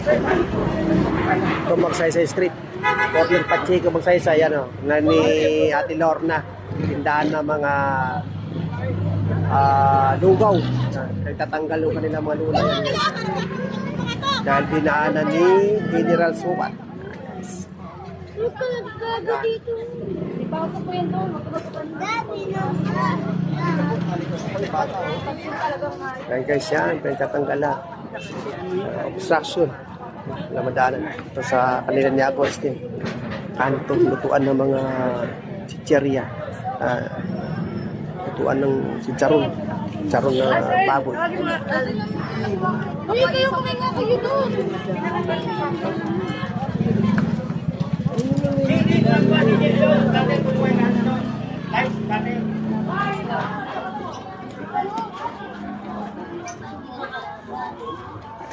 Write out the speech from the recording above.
Ito Magsaysay Street. Corner Pacheco Magsaysay, ano, na ni Ate Lorna. Tindahan ng mga lugaw. Nagtatanggal yung kanila mga lula. Dahil dinaanan ni General Subat. Kaya guys yan, pinagtatanggal na. Obstruction. Lamadaanan. Ito sa kanila ni Agustin. Kanto, lutuan ng mga chicheria. Lutuan ng chicharon. Chicharon na baboy. Uy, kayo kumain nga kayo doon.